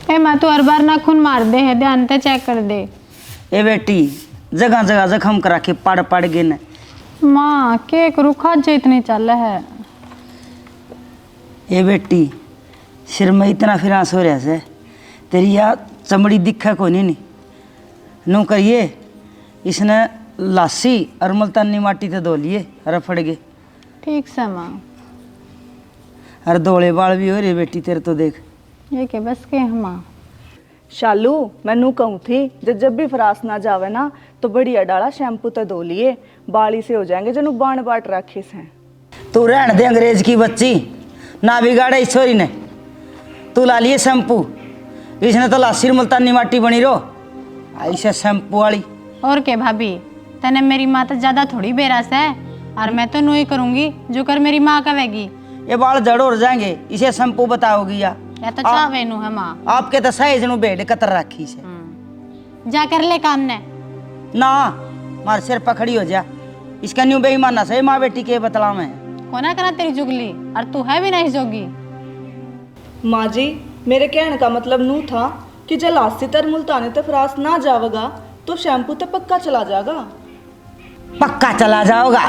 ए माँ तू हर बार नाखून मार दे है, ध्यान से चेक कर दे। ए बेटी जगह जगह जख्म करा के पड़ पड़ गए न। माँ केक रूखा जो इतनी चल है। ए बेटी सिर में इतना फिरांस हो रहा से तेरी या चमड़ी दिखा को नहीं नू करिए इसने लासी और मुल्तानी माटी ते धो लिए रफड़ गए। ठीक से माँ। अरे धोले बाल भी हो रहे बेटी तेरे तो देख। ये के बस के हम माँ। शालू मैनू कहूँ थी जब भी फरास ना जावे ना तो बढ़िया डाला शैम्पू तो धो लिए बाली से हो जाएंगे जनु बाण बाट रखे से। तू रहन दे अंग्रेज की बच्ची ना बिगाड़े इस छोरी ने। तू ला लिए शैम्पू इसने तो लासी मुल्तानी माटी बनी रो ऐसे शैम्पू वाली। और के भाभी तने मेरी माँ तो ज्यादा थोड़ी बेरास है और मैं तो नू ही करूंगी जो कर मेरी माँ कहेगी। ये बाल जड़ हो जाएंगे इसे शैम्पू बताओगी या तो चावे नू है माँ। आपके तो सही जनु बेड कतर रखी से जा कर ले काम ने ना मार सिर पकड़ी हो जा इसका न्यू बेईमाना सही माँ बेटी के बतला में कोना करा तेरी जुगली और तू है भी नहीं जोगी। माँ जी मेरे कहने का मतलब नू था कि जब लासी तर मुल्तानी ते फरास ना जावेगा तो शैम्पू तो पक्का चला जाएगा। पक्का चला जाओगा।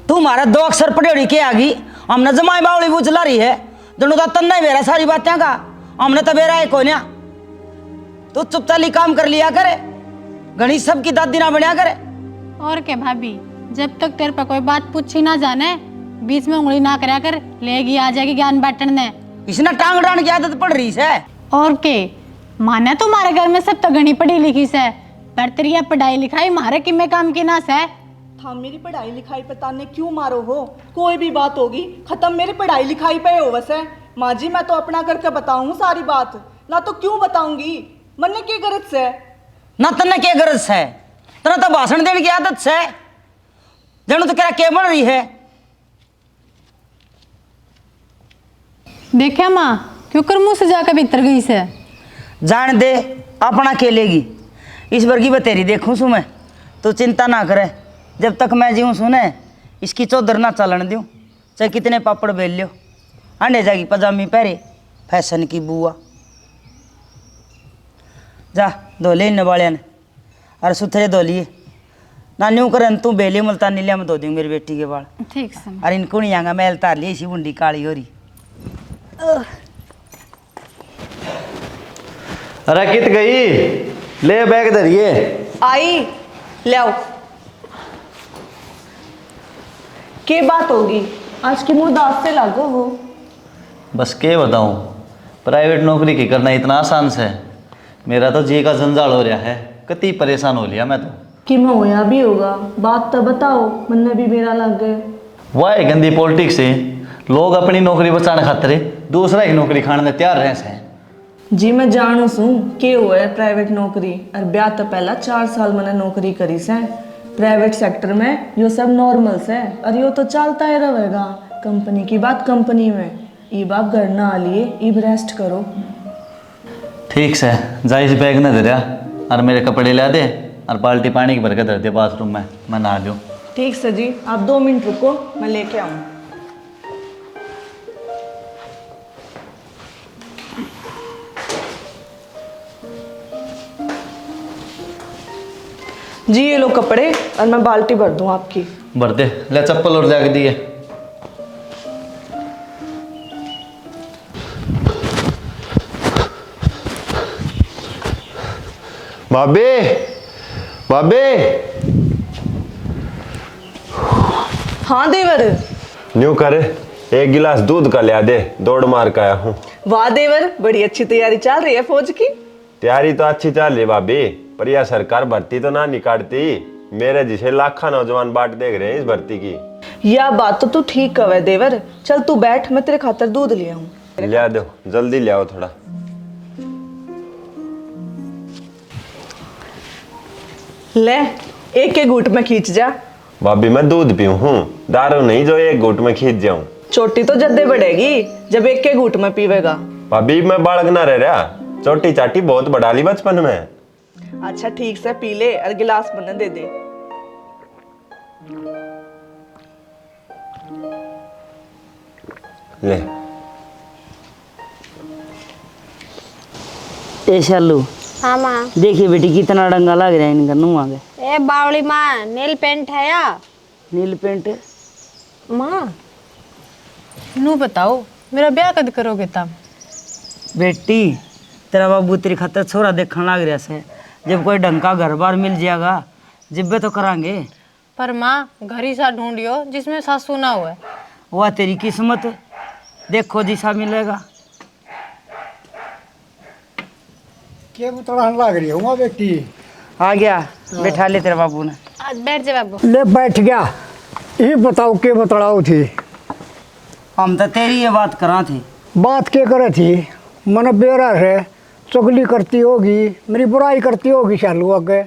तू हमारा 2 अक्षर पढ़ी के आ गई हमने जमाई बावली वो चला रही है दोनों तो तन्ना ही मेरा सारी बातें का हमने तो बेरा है कोन्या। तू चुपचाली काम कर लिया करे गणित सबकी दादी ना बनया करे। और के भाभी जब तक तेरे पर कोई बात पूछी ना जाने बीच में उंगली ना करया कर लेगी आ जाएगी ज्ञान बांटने ने। इसने टांग डांग की आदत पड़ रही है। और के माने तुम्हारे घर में सब तो घनी पढ़ी लिखी से पर तेरी ये पढ़ाई लिखाई मारे कि मैं काम की ना से। था मेरी पढ़ाई लिखाई पे ताने क्यों मारो हो कोई भी बात होगी खत्म मेरी पढ़ाई लिखाई पे हो वैसे। माँ जी मैं तो अपना करके बताऊँ सारी बात ना तो क्यों बताऊंगी मन्ने की गरज से ना तन्ने के गरज है तना तो भाषण देने की आदत से जनू तो क्या के बन रही है। देखा माँ क्यों कर मुंह से जाकर भीतर गई से। जान दे अपना खेलेगी इस वर्गी बतेरी देखूं सु मैं तो चिंता ना करे जब तक मैं जीऊँ सुने इसकी चौधर ना चलन दूँ चाहे कितने पापड़ बेल लो अंडे जाएगी पजामी पहरे फैशन की बुआ। जा धो ले इन बालिया ने अरे सुथरे धो लिए ना न्यू करन तू बेली मुल्तानी लिया मैं धो दूँ मेरी बेटी के बाल। ठीक से अरे इनको नहीं आऊँगा मैल तार ली इसी बुंडी काली हो रही। अरे कित गई ले बैग धरिए आई ले आओ। के बात होगी आज की मुँह दास से लागो हो। बस के बताऊं प्राइवेट नौकरी की करना इतना आसान से मेरा तो जी का जंजाल हो रहा है कति परेशान हो लिया मैं तो। कि मैं होया भी होगा बात तो बताओ मन भी मेरा लग गए। वह है गंदी पॉलिटिक्स है लोग अपनी नौकरी बचाने खातिर दूसरा ही नौकरी खाने तैयार रहे से। जी मैं जानू सू के हुआ है प्राइवेट नौकरी और ब्याह तो पहला 4 साल मैंने नौकरी करी से प्राइवेट सेक्टर में यो सब नॉर्मल से और यो तो चलता ही रहेगा। कंपनी की बात कंपनी में ईब आप घर ना आ लिए ईब रेस्ट करो। ठीक से जा इस बैग ने धरिया और मेरे कपड़े ला दे और बाल्टी पानी की भर के धर दे बाथरूम में मैं नहा लूँ। ठीक से जी आप 2 मिनट रुको मैं लेके आऊँ। जी ये लो कपड़े और मैं बाल्टी भर दूँ आपकी। भर दे ले चप्पल और जाके दिए। भाभी भाभी हाँ देवर न्यू कर एक गिलास दूध का लिया दे दौड़ मार के आया हूँ। वाह देवर बड़ी अच्छी तैयारी चल रही है फौज की। तैयारी तो अच्छी चल रही भाभी पर यह सरकार भर्ती तो ना निकालती मेरे जिसे लाखों नौजवान बाट देख रहे हैं इस भर्ती की। यह बात तो तू ठीक कहे देवर चल तू बैठ मैं तेरे खातर दूध ले आऊं। लिया दो जल्दी ले आओ थोड़ा। ले एक एक घूंट में खींच जा। भाभी मैं दूध पीऊँ हूँ दारू नहीं जो एक घूंट में खींच जाऊं। चोटी तो जद्दे बढ़ेगी जब एक के घूंट में पीवेगा। भाभी मैं बालक ना रह रहा चोटी चाटी बहुत बढ़ा ली बचपन में। अच्छा ठीक से पी ले और गिलास बना दे दे। ले ए शालू, हाँ माँ। देखिए बेटी कितना डंगा लग रहा है इनका नुआ के। ए बावली माँ, नील पेंट है या? नील पेंट। माँ नू बताओ, मेरा ब्याह कद करोगे तब? बेटी तेरा बाबू तेरी खातर छोरा देखने लग रहा से, जब कोई ढंग का घर बार मिल जाएगा जिब्बे तो करांगे। पर माँ घर ही सा ढूंढियो जिसमें सासू ना हुए। वह तेरी किस्मत, देखो जिसा मिलेगा। के बुतड़ान लाग रही हूँ बेटी। आ गया, बैठा ले तेरे बाबू ने। आज बैठ जा बाबू। ले बैठ गया। ये बताओ के बतड़ाओ थी। हम तो तेरी ये बात करा थी। बात के करे थी? मन बेरा है, चुगली करती होगी, मेरी बुराई करती होगी शालू आगे।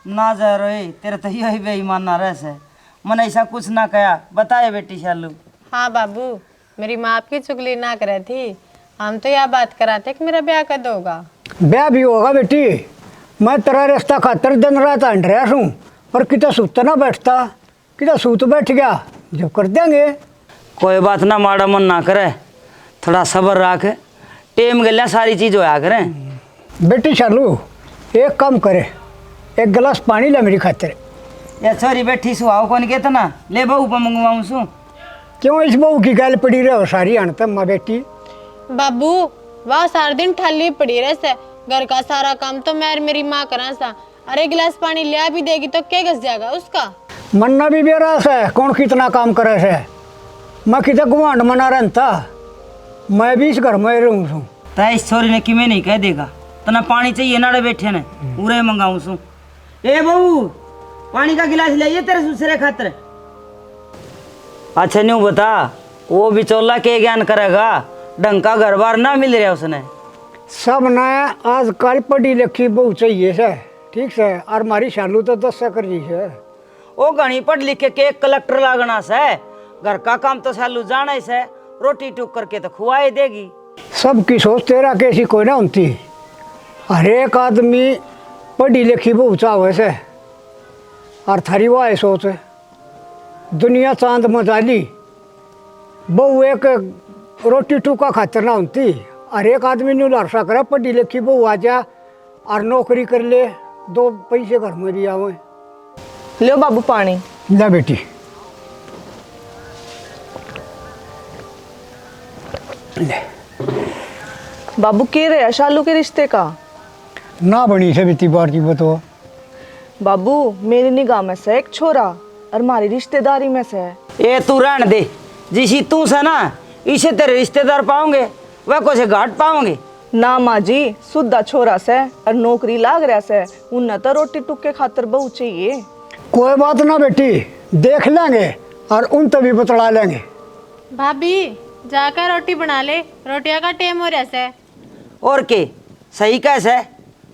ना जा रहे तेरे तो यही बेईमान ना रह से, मन ऐसा कुछ ना कया। बताए बेटी शालू। हाँ बाबू, मेरी माँ आपकी चुगली ना करे थी, हम तो यह बात कराते कि मेरा ब्याह कद होगा। ब्याह भी होगा बेटी। मैं तेरा रिश्ता खातर दिन रात अंड रहा हूँ, पर कितना सूत ना बैठता, कितना सूत बैठ गया, जब कर देंगे। कोई बात ना, माड़ा मन ना करे, थोड़ा सब्र रख, टेम गलिया सारी चीज होया करें। बेटी शालू एक काम करे, एक गिलास पानी ले मेरी खातिर। या छोरी बैठी सुहाओ कौन कहता ना, ले बहू पर मंगवाऊं सू। क्यों इस बहू की गैल पड़ी रहे हो सारी अणत माँ बेटी? बाबू वह सारा दिन ठल्ली पड़ी रहे से, घर का सारा काम तो मैं और मेरी माँ करा सा। अरे गिलास पानी लिया भी देगी तो क्या घस जाएगा उसका? मन्ना भी बेरा से कौन कितना काम करे से। मैं कितना गुआंड मना रहता, मैं भी इस घर में रहूँ छूँ। तो इस छोरी ने किमें नहीं कह देगा, तना पानी चाहिए नाड़े बैठे ने, पूरे मंगाऊं सू। ए बहू पानी का गिलास लाइए तेरे दूसरे खातर। अच्छा न्यू बता, वो बिचौला के ज्ञान करेगा, ढंग का घर बार ना मिल रहा उसने। सब न आजकल पढ़ी लिखी बहू चाहिए से, ठीक से। और हमारी शालू तो 10 कर रही है। वो घनी पढ़ लिख के एक कलेक्टर लागना से, घर का काम तो सालू जाने से, रोटी टूक करके तो खुआई देगी। सबकी सोच तेरा कैसी कोई ना होती। हर एक आदमी पढ़ी लिखी बहू चाहे से, और थारी वाह सोच है। दुनिया चांद मचाली, बहू एक रोटी टूका खातर ना होती। हर एक आदमी न्यू लारसा करे पढ़ी लिखी बहू आ जा और नौकरी कर ले, 2 पैसे घर में भी आवे। लो बाबू पानी। ले बेटी ले। बाबू के रहे शालू के रिश्ते का? ना बनी से बीती बार की बताओ। बाबू मेरी निगाह में से एक छोरा और हमारी रिश्तेदारी में से। ए तू रहने दे, जिसी तू से ना इसे तेरे रिश्तेदार पाओगे, वह कुछ घाट पाओगे ना माँ जी, सुद्धा छोरा से और नौकरी लाग रहा से, उन्हें तो रोटी टुक के खातर बहू चाहिए। कोई बात ना बेटी, देख लेंगे और उन तभी बतला लेंगे। भाभी जाकर रोटी बना ले, रोटियां का टेम हो रहा से। और के सही कैसे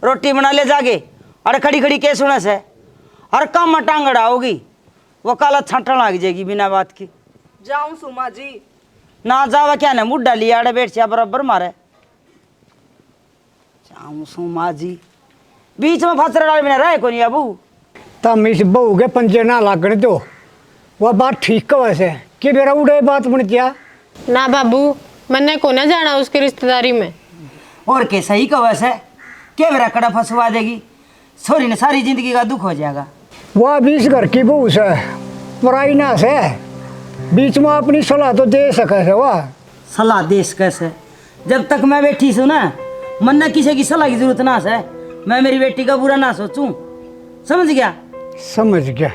रोटी बना ले जाके, अरे खड़ी खड़ी के सुने से, हर काम में टांगड़ा होगी, वो काला छांटन लग जाएगी बिना बात की। जाऊं सुमा जी? ना जावा क्या ना, मुड्ढा लिया अड़े बैठ जा बराबर मारे। जाऊं सू माँ जी, बीच में फसर डाल बिना रहे को नहीं अबू। तम इस बहू के पंजे ना लागने दो, वह बात ठीक का वैसे कि मेरा उड़े बात बन गया। ना बाबू, मैंने को ना जाना उसकी रिश्तेदारी में। और के सही का वैसे क्या मेरा कड़ा फंसवा देगी, छोरी ने सारी जिंदगी का दुख हो जाएगा। वह भी इस घर की बहू से पराई ना से, बीच में अपनी सलाह तो दे सके से। वह सलाह देश कैसे, जब तक मैं बैठी सू ना, मन न किसी की सलाह की जरूरत ना से, मैं मेरी बेटी का बुरा ना सोचूं, समझ गया? समझ गया।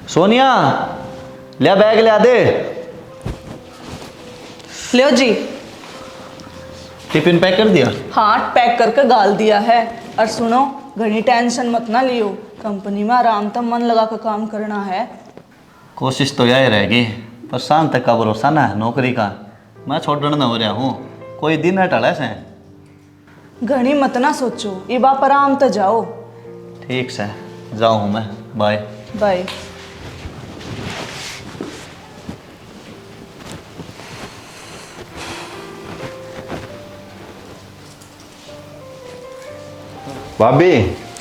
सोनिया लिया बैग लिया दे। लो जी। टिफिन पैक कर दिया? हाँ पैक करके गाल दिया है। और सुनो, घनी टेंशन मत ना लियो, कंपनी में आराम तक मन लगा कर काम करना है। कोशिश तो यही रहेगी, पर शाम तक का भरोसा ना है नौकरी का। मैं छोड़ने न हो रहा हूँ, कोई दिन है टले से। घनी मत ना सोचो, ये बाप आराम तो जाओ। ठीक से जाऊँ मैं, बाय बाय। भाभी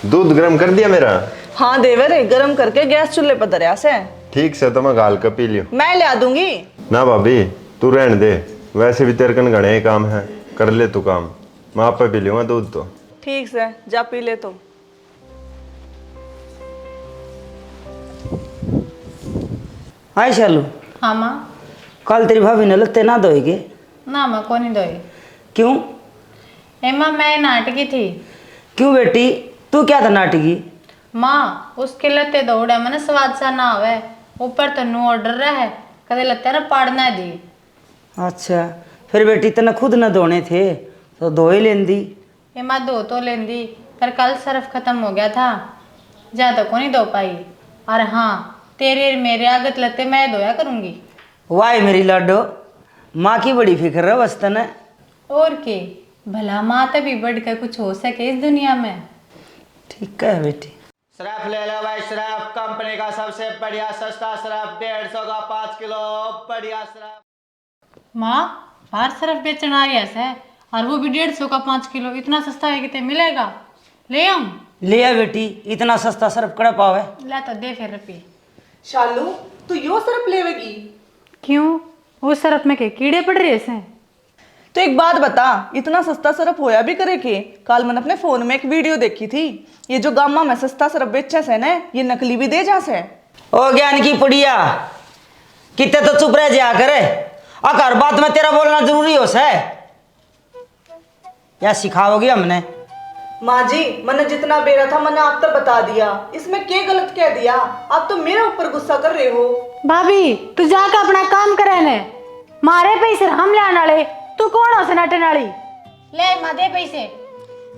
दूध गर्म कर दिया मेरा? हाँ देवर है, गरम करके गैस चूल्हे पर दरिया से। ठीक से तो मैं गाल का पी लियो। मैं ला दूंगी। ना भाभी तू रहने दे, वैसे भी तेरे कन घने ही काम है, कर ले तू काम, मैं आप पे पी लूंगा दूध तो। ठीक से जा पी ले तो। हाय शालू, हाँ माँ। कल तेरी भाभी ने लत्ते ना धोएगे? ना माँ को नहीं दोई। क्यों? माँ मैं नाटकी थी। क्यों बेटी, तू क्या था नाटकी? माँ उसके लत्ते दौड़े मैंने स्वाद सा ना आवे, ऊपर तो नो ऑर्डर रहे, कदे लत्ते ना पाड़ना दी। अच्छा, फिर बेटी तने खुद न धोने थे तो धो ही लेंदी। माँ धो तो लेंदी, पर कल सर्फ खत्म हो गया था, ज्यादा को नहीं धो पाई। और हाँ, तेरे और मेरे आगत लत्ते मैं धोया करूंगी। वाह मेरी लाडो, माँ की बड़ी फिक्र है बस तने। और के भला माँ तभी बढ़ कर कुछ हो सके इस दुनिया में। ठीक है बेटी। सिर्फ ले लो भाई, सिर्फ कंपनी का सबसे बढ़िया सस्ता सिर्फ 150 का 5 किलो बढ़िया सिर्फ। माँ बाहर सर्फ बेचने आ गया है, और वो भी 150 का 5 किलो, इतना सस्ता है कितने मिलेगा? ले आऊं? ले आ बेटी, इतना सस्ता सर्फ कड़ा पावे। ला तो दे फिर रुपये। शालू तू यो सरप लेवेगी? क्यों, वो सर्फ में के कीड़े पड़ रहे हैं? तो एक बात बता, इतना सस्ता सरप होया भी करे के? कल मैंने अपने फोन में एक वीडियो देखी थी, ये जो गामा में सस्ता सरप बेचा से ना, ये नकली भी दे जा से। ओ ज्ञान की पुड़िया, कितने तो चुप रह जा करे, और हर बात में तेरा बोलना जरूरी हो से? या सिखाओगी हमने? माँ जी मैंने जितना बेरा था मैंने आप तक बता दिया, इसमें क्या गलत कह दिया? आप तो मेरे ऊपर गुस्सा कर रहे हो। भाभी तू जाकर अपना काम करे ने, मारे पैसे हम ले आने, तू कौन हो सनाटन वाली? ले माँ दे पैसे।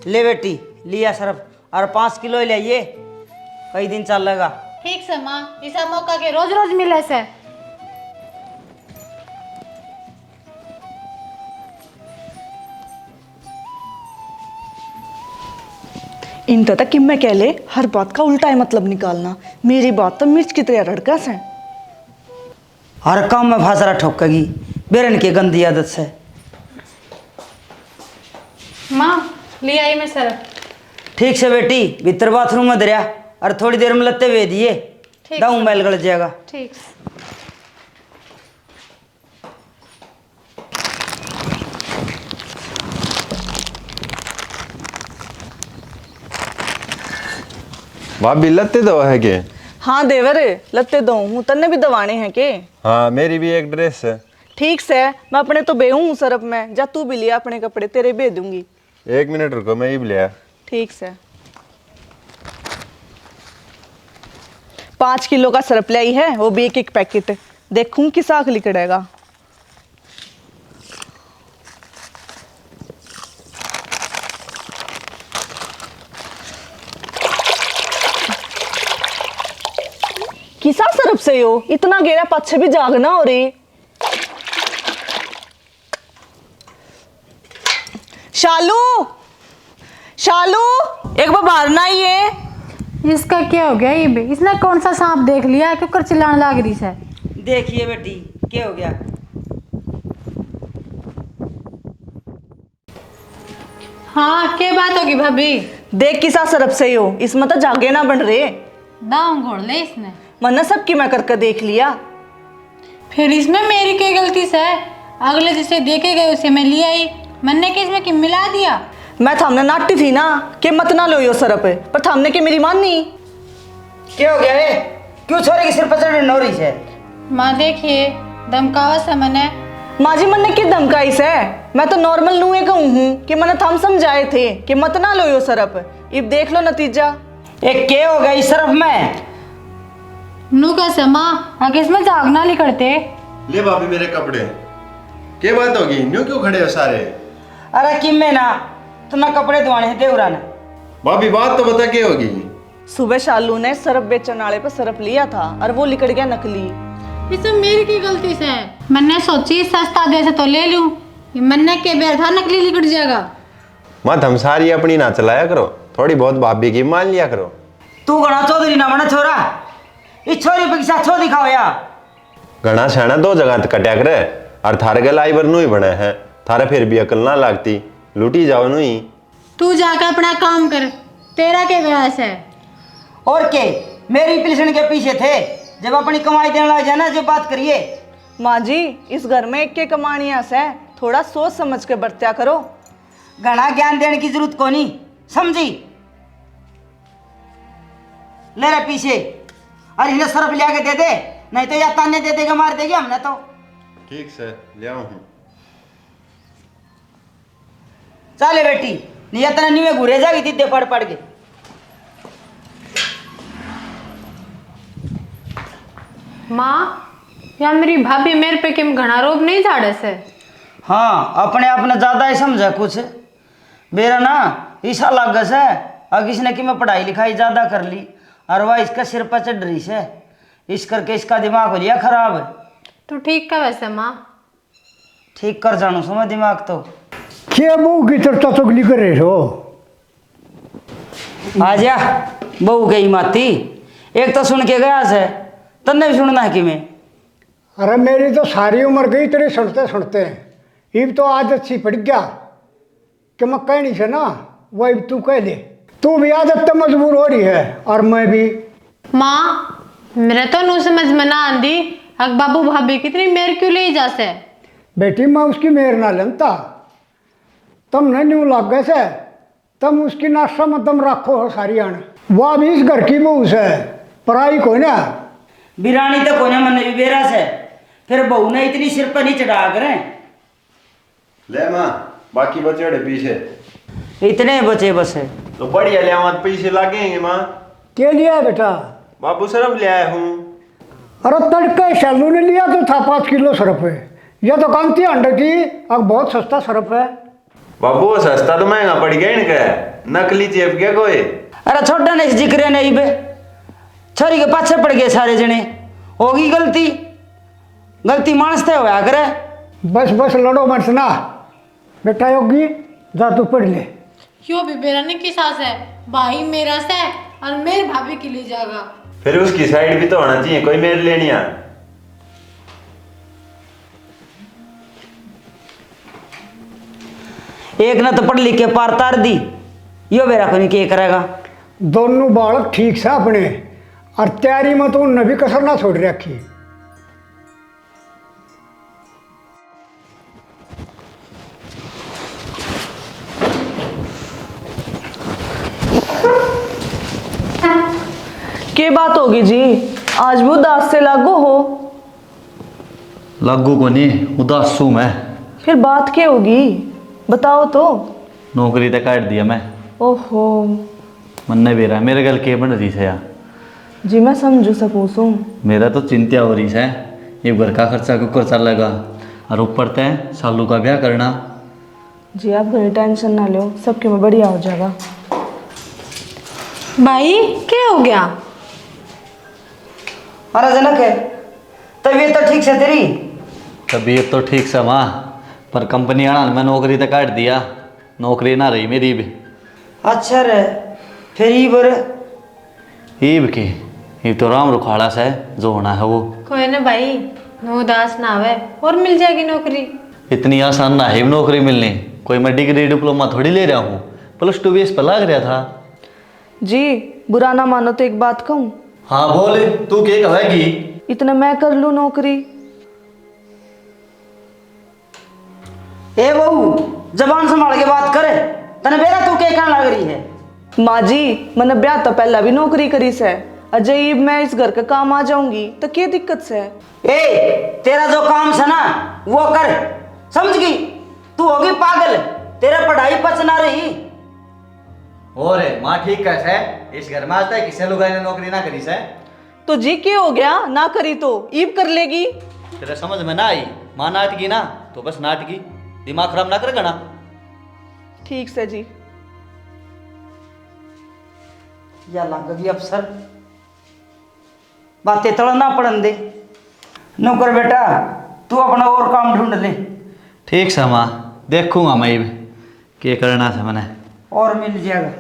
ले बेटी, लिया सर्फ, और 5 किलो ही लाइए, कई दिन चलेगा। ठीक से माँ, ऐसा मौका के रोज रोज मिले से। इन तक कि मैं कह ले, हर बात का उल्टा है मतलब निकालना। मेरी बात तो मिर्च की तरह रड़कस है। हर काम में भाषा ठोकेगी, बेरन की गंदी आदत से। माँ ले आई मैं सर्फ। ठीक से बेटी, भीतर बाथरूम में दरिया, और थोड़ी देर में लत्ते वे दिए, दाऊ मैल गल जाएगा। ठीक। भाभी लत्ते दो है के? हाँ देवर, लत्ते दो हूँ, तन्ने भी दवाने हैं के? हाँ मेरी भी एक ड्रेस है। ठीक से, मैं अपने तो बेहूँ हूँ सरप में, जा तू भी लिया अपने कपड़े, तेरे भेज दूंगी। 1 मिनट रुको, मैं ही भी लिया। ठीक से। 5 किलो का सरप लाई है, वो भी एक पैकेट, देखूं किस आख लिकड़ेगा। किसा सरप से हो, इतना गेरा पीछे भी जागना हो रही। शालू, शालू एक बार बाहर ना आइए। इसका क्या हो गया? ये भी इसने कौन सा सांप देख लिया, क्यों कर चिल्लाने लग रही है? देखिए बेटी, क्या हो गया? हाँ क्या बात होगी भाभी? देख किसा सरप से हो, इसमें तो जागे ना बन रहे। दांव घोड़ ले इसने। मैंने सबकी मैं करके देख लिया। फिर इसमें मेरी क्या गलती से? अगले जिसे देखे गए उसे मैं ले आई, मैंने कि इसमें कि मिला दिया। मैं थामने नाटी थी ना कि मत ना लो यो सरप, पर थामने के मेरी माननी। क्या हो गया है? क्यों छोरे की सिर पर चढ़ हो रही है? माँ देखिए, धमकावा से मैंने। माँ जी मैंने की धमकाई से? मैं तो नॉर्मल नुए कहूँ हूँ कि मैंने थम समझाए थे कि मत ना लो यो सरप। अब देख लो नतीजा। एक क्या हो गया इस सरफ में? नू कैसे माँ, आगे इसमें जागना नहीं करते। ले भाभी मेरे कपड़े। क्या बात होगी, न्यू क्यों खड़े हो सारे? अरे किम में ना, तुम्हें कपड़े धोने हैं देवरा ने। भाभी बात तो बता क्या होगी? सुबह शालू ने सरप बेचने वाले पर सरप लिया था और वो लिकड़ गया नकली। इसमें मेरी की गलती से? मैंने सोची सस्ता दे से तो ले लूं, मैंने के बेर था नकली लिकड़ जाएगा। मत हम सारी अपनी ना चलाया करो, थोड़ी बहुत भाभी की मान लिया करो। तू घना चौधरी ना बना छोरा, इस छोरी पे किसा छो दिखाओ या। घना छाना 2 जगह तक कट्या करे, और थारे के लाई बर नु ही बने हैं, थारे फिर भी अकल ना लागती, लूटी जाओ नु ही। तू जाकर अपना काम कर, तेरा क्या बहस है? और के मेरी पिलसन के पीछे थे, जब अपनी कमाई देने लग जाए ना जब बात करिए। माँ जी इस घर में एक के कमानिया से थोड़ा सोच समझ के बरत्या करो। घना ज्ञान देने की जरूरत को नहीं, समझी? ले रहे पीछे और इन्हें सरफ लिया के दे दे, नहीं तो या ताने दे देगा, मार देगी हमने तो। ठीक से ले आऊं हूं। चले बेटी, नहीं इतना नहीं में घूरे जाएगी दीदे पड़ पड़ के। माँ, या मेरी भाभी मेरे पे किम घना रोब नहीं झाड़े से। हाँ, अपने आप ने ज्यादा ही समझा कुछ। मेरा ना ईसा लागस है, और किसने कि मैं पढ़ाई लिखाई ज्यादा कर ली और वह इसका सिर पर चढ़ रही है, इस करके इसका दिमाग हो गया खराब। तू ठीक का वैसे माँ। ठीक कर जानू समझ दिमाग तो। क्या बहू की तरफ चुगली कर रहे हो? आ जा बहू गई माती, एक तो सुन के गया से, तन्ने भी सुनना है कि मैं। अरे मेरी तो सारी उम्र गई तेरे सुनते सुनते, इब तो आदत सी पड़ गया कि मैं कहनी से ना वही तू कह दे। तू भी आदत तो मजबूर हो रही है और मैं भी। माँ, मेरे तो नू समझ में ना आंदी, अग बाबू भाभी कितनी मेर क्यों ले जा से। बेटी मैं उसकी मेहर ना लेता, तुम नहीं न्यू लग गए से, तुम उसकी नाशा में दम रखो हो सारी आने। वह भी इस घर की बहू से, पराई को ना। बिरानी तो कोने मन भी बेरा से, फिर बहू ने इतनी सिर पर नहीं चढ़ा करें। ले माँ, बाकी बचे अड़े पीछे। इतने बचे बस है तो बढ़िया ले आऊं, पैसे लगेंगे माँ। के लिया है बेटा? बाबू सरफ ले आया हूँ। अरे तड़के शालू ने लिया तो था 5 किलो सरफ है, यह तो काम थी अंडे की, अब बहुत सस्ता सरफ है। बाबू सस्ता तो महंगा पड़ गया इनका, नकली चेप गया कोई। अरे छोटा नहीं जिक्र नहीं बे, छोरी के पाछे पड़ गए सारे जने, होगी गलती, गलती मानस थे होया करे। बस बस लड़ो मत ना बेटा, योगी जा तू पढ़ ले। यो भी बेरानी की सास है, भाई मेरा से और मेरे भाभी के लिए जागा। फिर उसकी साइड भी तो होना चाहिए, कोई मेरे लेनी आ। एक ने तो पढ़ लिख के पार तार दी, यो बेरा को नहीं क्या करेगा। दोनों बालक ठीक से अपने, और तैयारी में तो उनने भी कसर ना छोड़ रखी। के बात होगी जी, आज भी उदास से लागू हो। लागू को नहीं, उदास हूँ मैं। फिर बात क्या होगी बताओ तो। नौकरी तो काट दिया मैं। ओहो मन नहीं बेरा, मेरे गल के बन रही है यार। जी मैं समझू सकूँ सू। मेरा तो चिंता हो रही है, ये घर का खर्चा कुकर चलेगा और ऊपर तय सालू का ब्याह करना। जी आप घनी टेंशन ना लो, सबके में बढ़िया हो जाएगा। भाई क्या हो गया? अरे जनक है, तबीयत तो ठीक से तेरी? तबीयत तो ठीक से माँ, पर कंपनी आना मैं नौकरी तो काट दिया, नौकरी ना रही मेरी भी। अच्छा रे, फिर ही बर ईब की ये तो राम रुखाड़ा से जो होना है वो। कोई ना भाई, नो उदास ना आवे, और मिल जाएगी नौकरी। इतनी आसान ना है नौकरी मिलनी, कोई मैं डिग्री डिप्लोमा थोड़ी ले रहा हूँ, +2 बेस पर लग रहा था। जी बुरा ना मानो तो एक बात कहूँ। हाँ बोल, तू क्या कहेगी? इतना मैं कर लूँ नौकरी। ए बहू, जबान संभाल के बात करे, तने बेरा तू क्या कहने लग रही है? माँ जी मैंने ब्याह तो पहला भी नौकरी करी से, अजय मैं इस घर का काम आ जाऊंगी तो क्या दिक्कत से? ए तेरा जो काम है ना वो कर, समझ गई? तू होगी पागल, तेरा पढ़ाई पच ना रही। और माँ ठीक कैसे, इस घर में आता है किसी लोग ने नौकरी ना करी से। तो जी क्या हो गया, ना करी तो ईब कर लेगी। तेरा समझ में ना आई, माँ नाटकी ना तो बस नाटकी, दिमाग खराब ना करेगा ना। ठीक से जी। या लगेगी अफसर, बातें थोड़ा ना पड़न दे। नौकर बेटा तू अपना और काम ढूंढ ले। ठीक से माँ, देखूंगा मैं भी क्या करना था मैंने। और मिल जाएगा।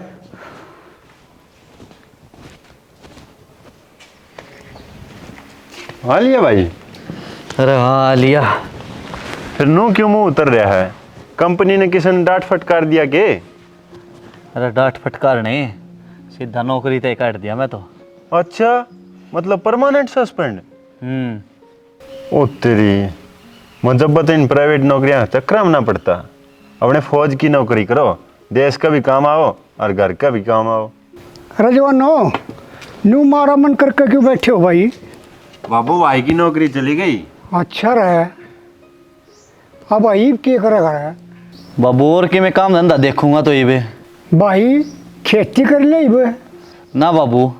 हाँ लिया भाई। अरे हाँ लिया। फिर नो क्यों मुंह उतर रहा है? कंपनी ने किसी ने डांट फटकार दिया के? अरे डांट फटकार नहीं, सीधा नौकरी तय काट दिया मैं तो। अच्छा, मतलब परमानेंट सस्पेंड। हम्म। ओ तेरी, मुझे तो इन प्राइवेट नौकरियां चक्कर में ना पड़ता। अपने फौज की नौकरी करो, देश का भी काम आओ और घर का भी काम आओ। रजवानो, नू मारा मन करके क्यों बैठे हो भाई? बाबू भाई की नौकरी चली गई। अच्छा रहे, अब भाई क्या करेगा रे? बाबू और के मैं काम धंधा देखूंगा तो ये बे। भाई खेती कर ले बे। ना बाबू,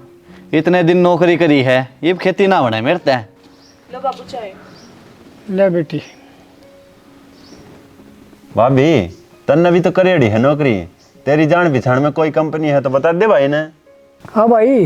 इतने दिन नौकरी करी है, ये खेती ना बने मेरे तय। लो बाबू चाय। ले बेटी। भाभी तन्ने भी तो करेड़ी है नौकरी, तेरी जान पहचान में कोई कंपनी है तो बता दे भाई ने। हाँ भाई,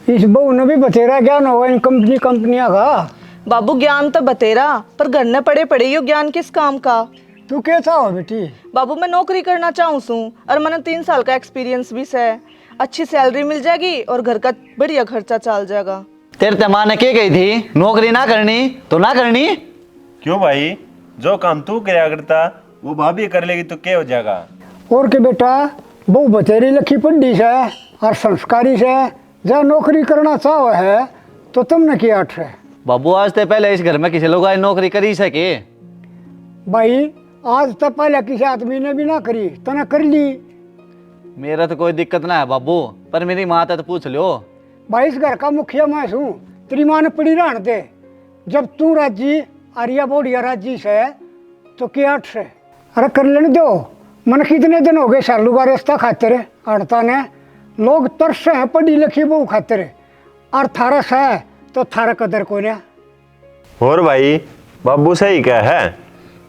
इस बहू ने भी बतेरा ज्ञान होगा इन कंपनियां का। बाबू ज्ञान तो बतेरा, पर घर ने पड़े पड़े यो ज्ञान किस काम का? तू कैसा हो बेटी? बाबू मैं नौकरी करना चाहूँ सूँ और मैंने 3 साल का एक्सपीरियंस भी है। अच्छी सैलरी मिल जाएगी और घर का बढ़िया खर्चा चल जाएगा। तेरे ते माँ ने क्या कही थी, नौकरी ना करनी तो ना करनी। क्यों भाई, जो काम तू कराया करता वो भाभी कर लेगी तो क्या हो जाएगा? और के बेटा, बहू बतेरी लखी पढ़ी से और संस्कारी से, जब नौकरी करना चाहो है तो तुमने किया है। बाबू आज ते पहले इस घर में किसी लोग आज नौकरी करी सके? भाई आज तक पहले किसी आदमी ने भी ना करी, तने कर ली। मेरा तो कोई दिक्कत ना है बाबू, पर मेरी माँ तो पूछ लो। भाई इस घर का मुखिया मैं हूँ, तेरी माँ ने पड़ी रहने दे। जब तू राजी आर्या बोडिया राजी से तो क्या से? अरे कर लेने दो। मन कितने दिन हो गए सालू का रास्ता खातिर अड़ता ने, लोग तरस हैं पढ़ी लिखी बहू खातिर, और थारा है तो थारा कदर को ना। और भाई बाबू सही क्या है?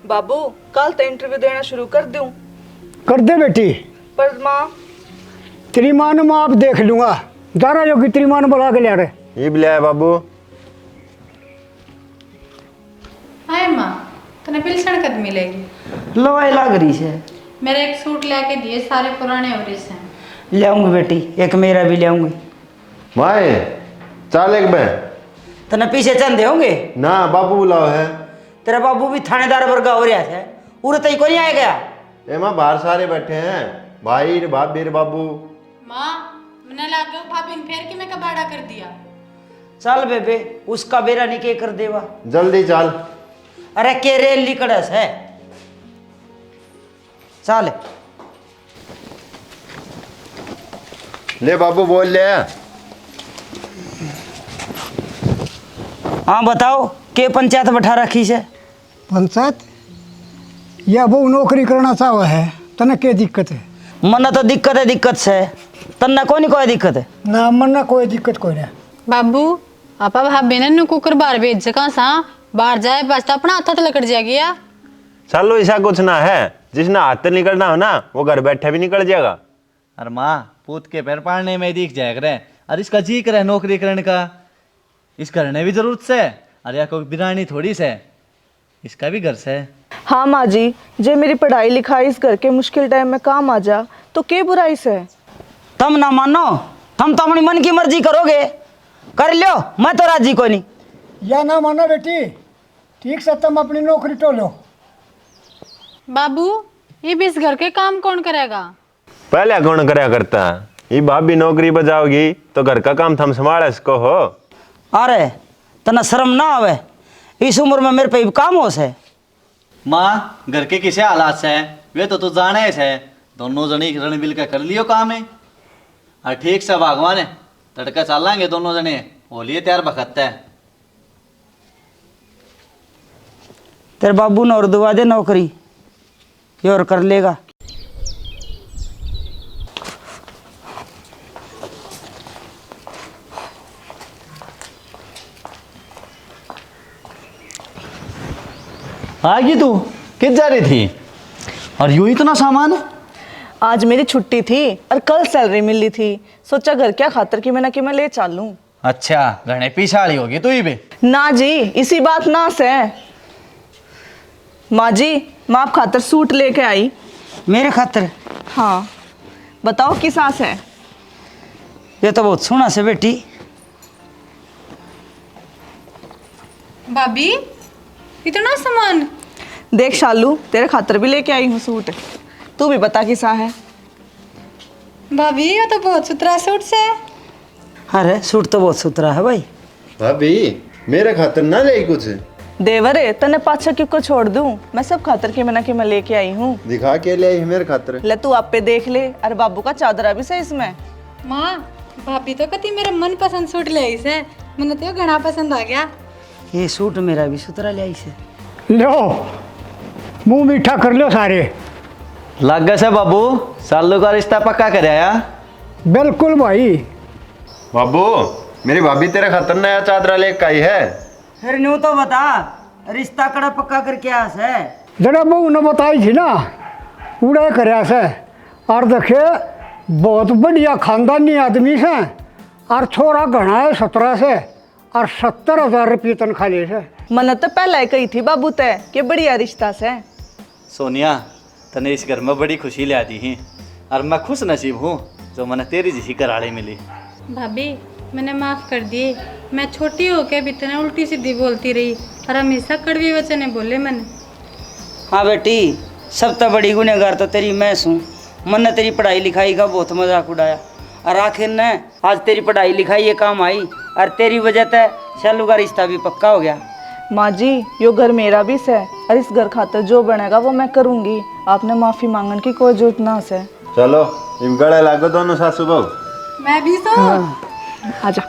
बाबू कल तो इंटरव्यू देना शुरू कर दूं। कर दे बेटी। पर माँ, तेरी माँ ने मैं आप देख लूंगा, दारा जो कि तेरी माँ ने बुला के ले रहे। ये भी लिया है बाबू। हाय माँ, तने पिलसण कद मिलेगी? लवाई लाग रही है। मेरे एक सूट लेके दिए, सारे पुराने हो रहे हैं। ले आऊंगी बेटी, एक मेरा भी ले आऊंगी। भाई चाल एक बे तने पीछे चंदे होंगे ना, बाबू बुलाओ है। तेरा बाबू भी थानेदार वर्गा हो रहा है, उरे तई को नहीं आएगा। एमा बाहर सारे बैठे हैं, भाई भाभी बाबू। माँ, मैंने लागे भाभी ने फेर के मैं कबाड़ा कर दिया। चल बेबे, उसका बेरा नहीं के कर देवा। जल्दी चल। अरे के रेल लिकड़स है, चल। ले बाबू बोल ले। हाँ बताओ, के पंचायत बैठा रखी से? पंचायत या बहू नौकरी करना चाहो है, तने क्या दिक्कत है? मन तो दिक्कत से, तन्ना कोई दिक्कत है ना, मन ना कोई दिक्कत कोई ना। बाबू आपा भाभी ने कुकर बाहर भेज सका सा, बाहर जाए बस तो अपना हाथ लकड़ जाएगा। चलो ऐसा कुछ ना है, जिसने हाथ से निकलना हो ना वो घर बैठे भी निकल जाएगा। अरे माँ, पूत के पैर पाड़ने में दिख जाएगा रे। अरे इसका जी करे नौकरी करने का, इस करने भी जरूरत से। अरे कोई बिरानी थोड़ी से, इसका भी घर से। हाँ माँ जी, जे मेरी पढ़ाई लिखाई इस घर के मुश्किल टाइम में काम आ जा तो के बुराई से? तुम ना मानो, तुम तो अपनी मन की मर्जी करोगे, कर लो, मैं तो राजी को नहीं। या ना मानो बेटी, ठीक से तुम अपनी नौकरी टोलो। बाबू ये भी इस घर के काम कौन करेगा? पहले कौन कराया करता? ये भाभी नौकरी बजाओगी तो घर का काम थम संभाल सको हो। अरे तना शर्म ना आवे, इस उम्र में मेरे पे भी काम हो से। माँ, घर के किसे हालात से वे तो तू जाने से, दोनों जने रण मिल के कर लियो काम है। और ठीक से भगवान है, तड़का चलेंगे दोनों जने, होलिए तैयार बखत है। तेरे बाबू ने और दुआ दे नौकरी, ये और कर लेगा। आगी तू किस जा रही थी? और यूं इतना सामान है? आज मेरी छुट्टी थी और कल सैलरी मिली थी, सोचा घर क्या खातर कि मैं ले चलूं। अच्छा, घने पिछाड़ी होगी तू ही भी। ना जी, इसी बात ना से। माँ जी, मैं आप खातर सूट लेके आई। मेरे खातिर? हाँ, बताओ किस आस है? ये तो बहुत सोना से बेटी। भाभी इतना सामान? देख शालू, तेरे खातर भी लेके आई हूँ सूट, तू भी बता किसा है। भाभी ये तो बहुत सुथरा सूट से। अरे सूट तो बहुत सुथरा है भाई। भाभी मेरे खातर ना ले कुछ देवरे तने पाछा क्यों को छोड़ दूं, मैं सब खातर के मना के मैं लेके आई हूँ। दिखा के ले आई मेरे खातर। ले तू आप पे देख ले, अरे बाबू का चादरा भी सही इसमें। माँ भाभी तो कती मेरा मन पसंद सूट ले आई से, मैंने तो घना पसंद आ गया। ये सूट मेरा भी सुथरा ले आई से। लो मुंह मीठा कर लो सारे। लग गए से बाबू, सालू का रिश्ता पक्का कर आया। बिल्कुल भाई। बाबू मेरी भाभी तेरे खातर नया चादरा लेके आई है। फिर न्यू तो बता, रिश्ता कड़ा पक्का करके आस है। जरा बहू ने बताई थी ना, उड़ा करया से। और देखे बहुत बढ़िया खानदानी आदमी से, और छोरा घना है 17 से, और 70,000 रुपये तनख्वाह ले से। मन तो पहले ही कही थी बाबू तय कि बढ़िया रिश्ता से। सोनिया तने इस घर में बड़ी खुशी ले दी ही, और मैं खुश नसीब हूँ जो मैंने तेरी जैसी कराड़ी मिली। भाभी मैंने माफ कर दिए, मैं छोटी होके भी इतना उल्टी सीधी बोलती रही और हमेशा कड़वी वचने बोले मैंने। हाँ बेटी, सब तो बड़ी गुनहगार तो तेरी मैं हूँ। मन ने तेरी पढ़ाई लिखाई का बहुत मजाक उड़ाया, और आखिर ने आज तेरी पढ़ाई लिखाई ये काम आई, और तेरी वजह से शालू का रिश्ता भी पक्का हो गया। माँ जी यो घर मेरा भी है, और इस घर खातर जो बनेगा वो मैं करूँगी। आपने माफी मांगने की कोई जरूरत ना से। चलो इम गले लागो दोनों सासू बहू। मैं भी सो आजा।